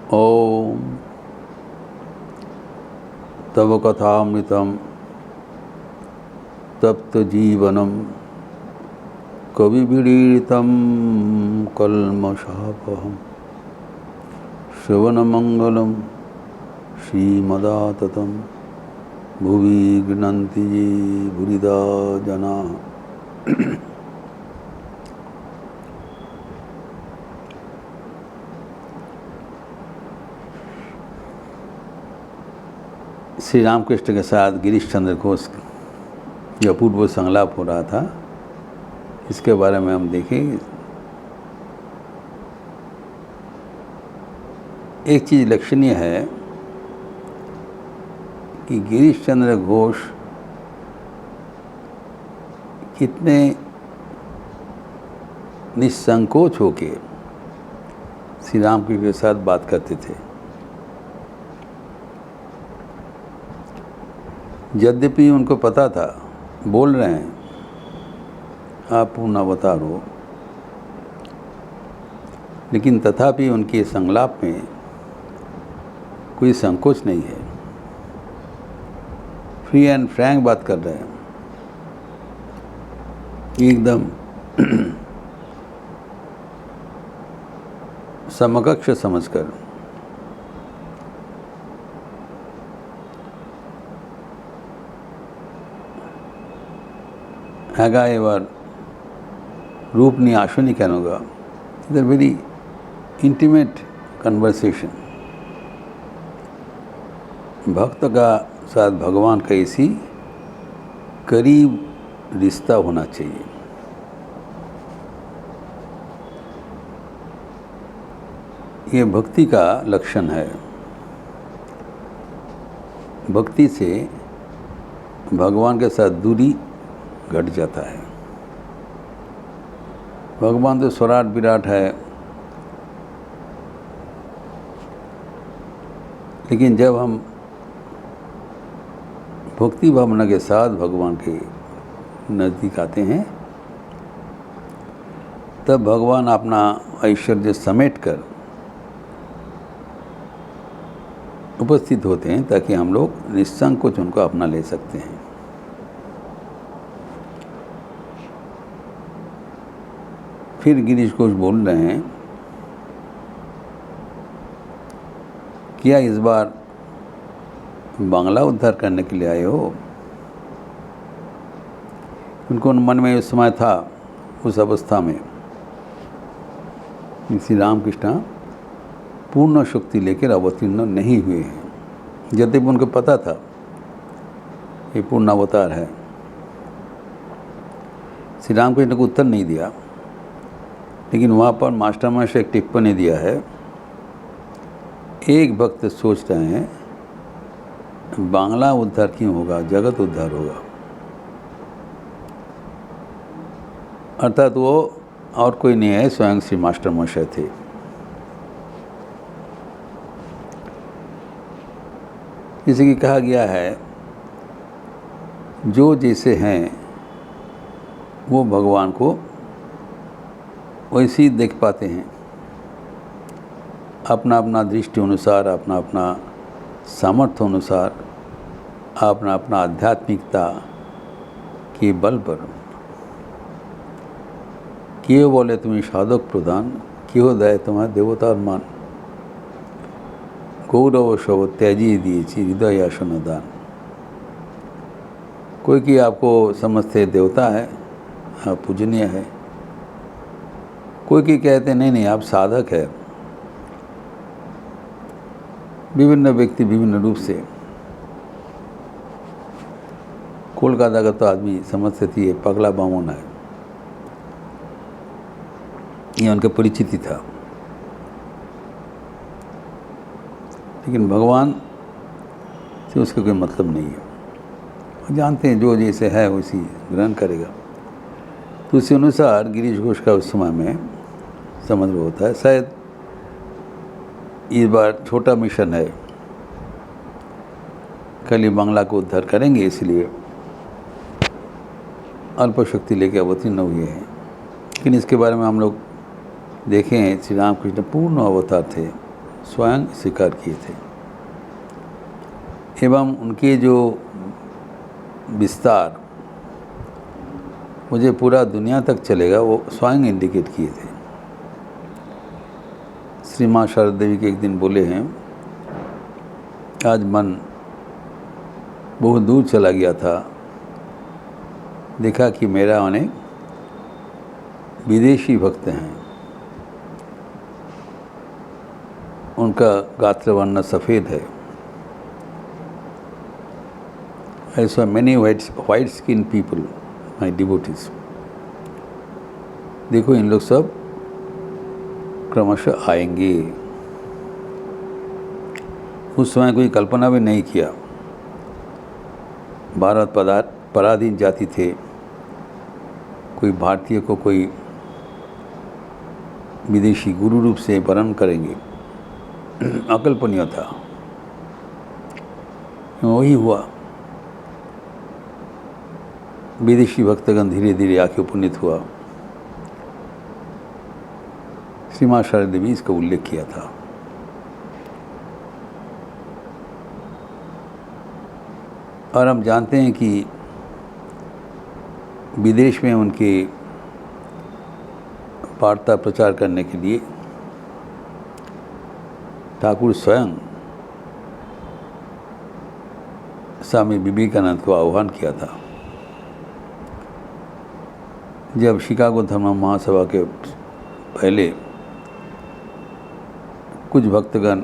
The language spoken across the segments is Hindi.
ओम तव कथामृतं तप्तजीवनं कविभिरीडितं कल्मषापहं श्रवणमंगलं श्रीमदाततं भुवि गृह्णन्ति ये भूरिदा जनाः। श्री रामकृष्ण के साथ गिरीश चंद्र घोष जो अपूर्व संलाप हो रहा था, इसके बारे में हम देखें। एक चीज़ लक्षणीय है कि गिरीश चंद्र घोष कितने निसंकोच होके श्री रामकृष्ण के साथ बात करते थे। यद्यपि उनको पता था, बोल रहे हैं आप पूर्ण अवतार हो, लेकिन तथापि उनके संलाप में कोई संकोच नहीं है। फ्री एंड फ्रैंक बात कर रहे हैं, एकदम समकक्ष समझकर। हेगाएवर रूपनी आशुनी कहूँगा, इधर वेरी इंटीमेट कन्वर्सेशन। भक्त का साथ भगवान का इसी करीब रिश्ता होना चाहिए। ये भक्ति का लक्षण है। भक्ति से भगवान के साथ दूरी घट जाता है। भगवान तो स्वराट विराट है, लेकिन जब हम भक्ति भावना के साथ भगवान के नज़दीक आते हैं, तब भगवान अपना ऐश्वर्य समेट कर उपस्थित होते हैं, ताकि हम लोग निसंकोच उनको अपना ले सकते हैं। फिर गिरीश घोष बोल रहे हैं, क्या इस बार बांग्ला उद्धार करने के लिए आए हो? उनको मन में उस समय था, उस अवस्था में श्री रामकृष्ण पूर्ण शक्ति लेकर अवतीर्ण नहीं हुए हैं। यद्यपि उनको पता था ये पूर्ण अवतार है। श्री रामकृष्ण को उत्तर नहीं दिया, लेकिन वहाँ पर मास्टर मास्टर एक टिप्पणी दिया है। एक भक्त सोच रहे हैं बांग्ला उद्धार क्यों होगा, जगत उद्धार होगा। अर्थात वो और कोई नहीं है, स्वयं श्री मास्टर मास्टर थे। जैसे कि कहा गया है, जो जैसे हैं वो भगवान को वैसे ही देख पाते हैं। अपना अपना दृष्टि अनुसार, अपना अपना सामर्थ्य अनुसार, अपना अपना आध्यात्मिकता के बल पर। क्यों बोले तुम्हें साधक प्रधान, क्यों दया तुम्हारा देवतार मान। गौरव शव त्याजी दिए हृदय आसन दान। कोई कि आपको समझते देवता है, आप पूजनीय है। कोई की कहते नहीं नहीं आप साधक है। विभिन्न व्यक्ति विभिन्न रूप से। कोलकाता का तो आदमी समझते थे ये पगला बामन है, ये उनका परिचित ही था। लेकिन भगवान से उसका कोई मतलब नहीं है। वो जानते हैं जो जैसे है वैसी ग्रहण करेगा। तो उसी अनुसार गिरीश घोष का उस समय में समझ में होता है। शायद इस बार छोटा मिशन है, कल ही बांग्ला को उद्धार करेंगे, इसलिए अल्प शक्ति लेके अवतीर्ण हुए हैं। लेकिन इसके बारे में हम लोग देखें, श्री रामकृष्ण पूर्ण अवतार थे, स्वयं स्वीकार किए थे एवं उनके जो विस्तार मुझे पूरा दुनिया तक चलेगा वो स्वयं इंडिकेट किए थे। श्री माँ शारदा देवी के एक दिन बोले हैं, आज मन बहुत दूर चला गया था, देखा कि मेरा अनेक विदेशी भक्त हैं, उनका गात्र वर्ण सफ़ेद है। I saw many white skinned people, my devotees. देखो इन लोग सब क्रमशः आएंगे। उस समय कोई कल्पना भी नहीं किया। भारत पराधीन जाति थे, कोई भारतीय को कोई विदेशी गुरु रूप से वर्ण करेंगे, अकल्पनीय था। वही हुआ। विदेशी भक्तगण धीरे धीरे आके उपनीत हुआ। श्री माँ शारदा देवी इसका उल्लेख किया था। और हम जानते हैं कि विदेश में उनके वार्ता प्रचार करने के लिए ठाकुर स्वयं स्वामी विवेकानंद को आह्वान किया था। जब शिकागो धर्म महासभा के पहले कुछ भक्तगण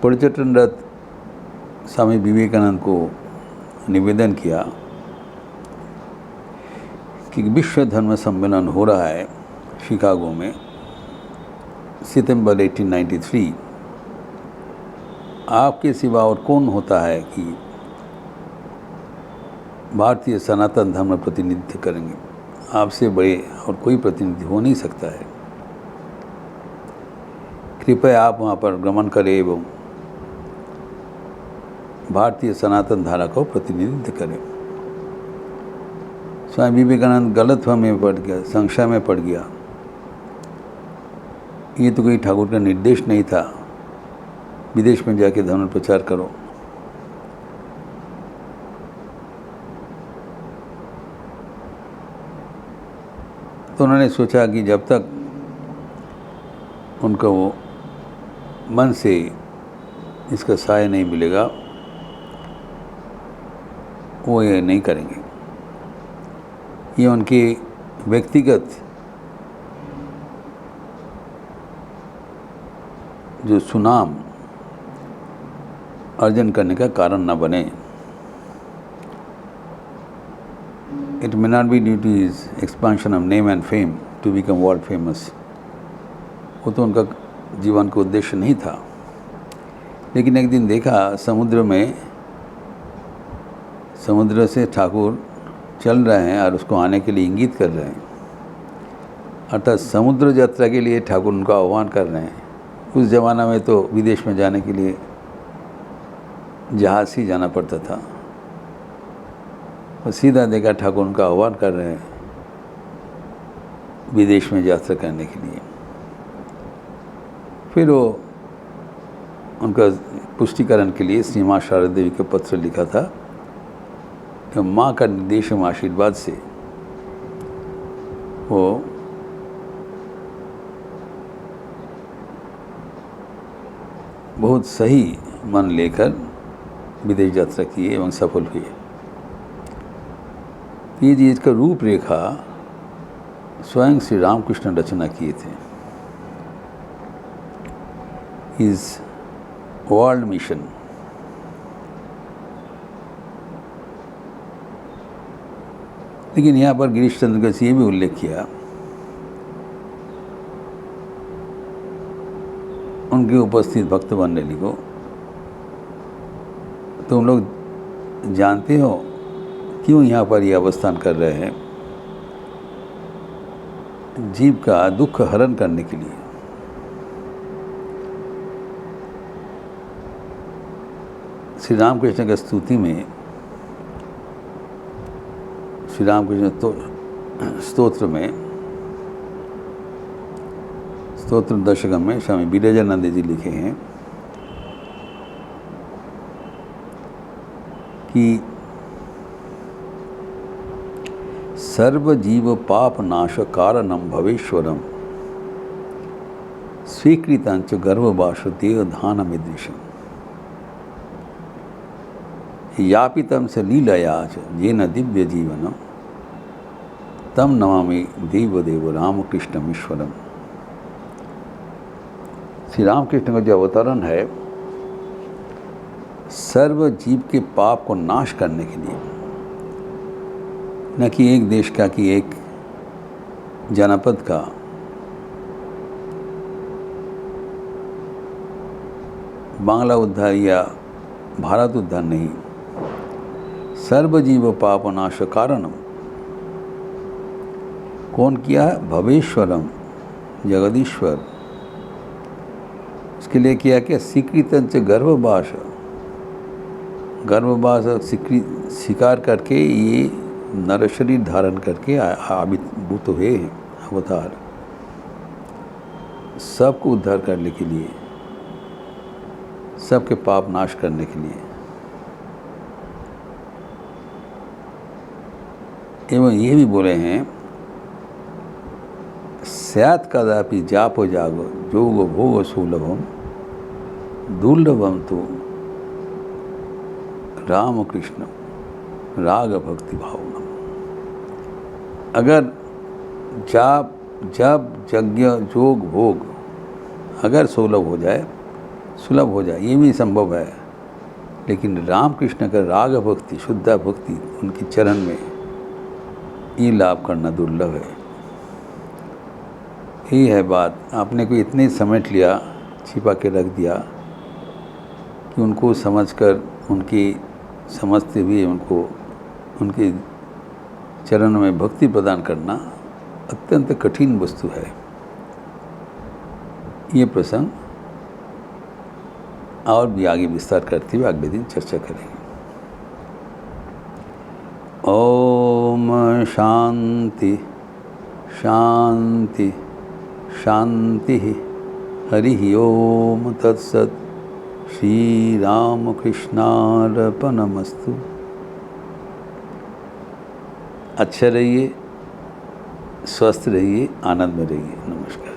पर्यटनरत स्वामी विवेकानंद को निवेदन किया कि विश्व धर्म सम्मेलन हो रहा है शिकागो में सितंबर 1893, आपके सिवा और कौन होता है कि भारतीय सनातन धर्म प्रतिनिधित्व करेंगे, आपसे बड़े और कोई प्रतिनिधि हो नहीं सकता है, कृपया आप वहाँ पर गमन करें एवं भारतीय सनातन धारा को प्रतिनिधित्व करें। स्वामी विवेकानंद गलतफहमी में पड़ गया, संशय में पड़ गया। ये तो कोई ठाकुर का निर्देश नहीं था, विदेश में जाके धर्म प्रचार करो। तो उन्होंने सोचा कि जब तक उनको वो मन से इसका साय नहीं मिलेगा वो ये नहीं करेंगे। ये उनके व्यक्तिगत जो सुनाम अर्जन करने का कारण न बने। It may not be due to his expansion of name and fame to become world famous. वो तो उनका जीवन का उद्देश्य नहीं था। लेकिन एक दिन देखा समुद्र में, समुद्र से ठाकुर चल रहे हैं और उसको आने के लिए इंगित कर रहे हैं, अर्थात समुद्र यात्रा के लिए ठाकुर उनका आह्वान कर रहे हैं। उस ज़माना में तो विदेश में जाने के लिए जहाज़ ही जाना पड़ता था। और सीधा देखा ठाकुर उनका आह्वान कर रहे हैं विदेश में यात्रा करने के लिए। फिर वो उनका पुष्टिकरण के लिए श्री माँ शारदा देवी को पत्र लिखा था कि माँ का निर्देश एवं आशीर्वाद से वो बहुत सही मन लेकर विदेश यात्रा किए एवं सफल हुए। ये चीज़ का रूपरेखा स्वयं श्री रामकृष्ण रचना किए थे। Is world mission. लेकिन यहाँ पर गिरीश चंद्र का ये भी उल्लेख किया, उनके उपस्थित भक्त मंडली को, तुम लोग जानते हो क्यों यहाँ पर ये अवस्थान कर रहे हैं? जीव का दुख हरण करने के लिए। श्री रामकृष्ण की स्तुति में, श्री रामकृष्ण स्तोत्र स्तोत्र दशकम में स्वामी विरजानंद जी लिखे हैं कि सर्वजीव पाप नाश कारणम भवेश्वरम स्वीकृतंच गर्भवास देवधानमिदृशम यापितम से लीलयाच येन दिव्य जीवनम तम नमामि देवदेव रामकृष्णम ईश्वरम। श्री रामकृष्ण का जो अवतरण है सर्व जीव के पाप को नाश करने के लिए, न कि एक देश का कि एक जनपद का, बांग्ला उद्धार या भारत उद्धार नहीं, सर्वजीव पाप नाश कारणम। कौन किया है? भवेश्वरम, जगदीश्वर। इसके लिए किया क्या? स्वीकृतंच गर्भवास, गर्भवास स्वीकार करके ये नर शरीर धारण करके आविर्भूत हुए अवतार, सबको उद्धार करने के लिए, सबके पाप नाश करने के लिए। एवं ये भी बोले हैं स्यात् कदापि जापो जागो जोग भोग सुलभम दुर्लभम तो रामकृष्ण राग भक्ति भावनम। अगर जब यज्ञ जोग भोग अगर सुलभ हो जाए ये भी संभव है, लेकिन रामकृष्ण का राग भक्ति, शुद्ध भक्ति, उनके चरण में ये लाभ करना दुर्लभ है। यही है बात। आपने को इतने समेट लिया, छिपा के रख दिया कि उनको समझकर, उनकी समझते हुए उनको उनके चरण में भक्ति प्रदान करना अत्यंत कठिन वस्तु है। ये प्रसंग और भी आगे विस्तार करते हुए अगले दिन चर्चा करेंगे। ओम शांति शांति शांति। हरि ओम तत्सत। श्री रामकृष्णार्पणमस्तु। अच्छे रहिए, स्वस्थ रहिए, आनंद में रहिए। नमस्कार।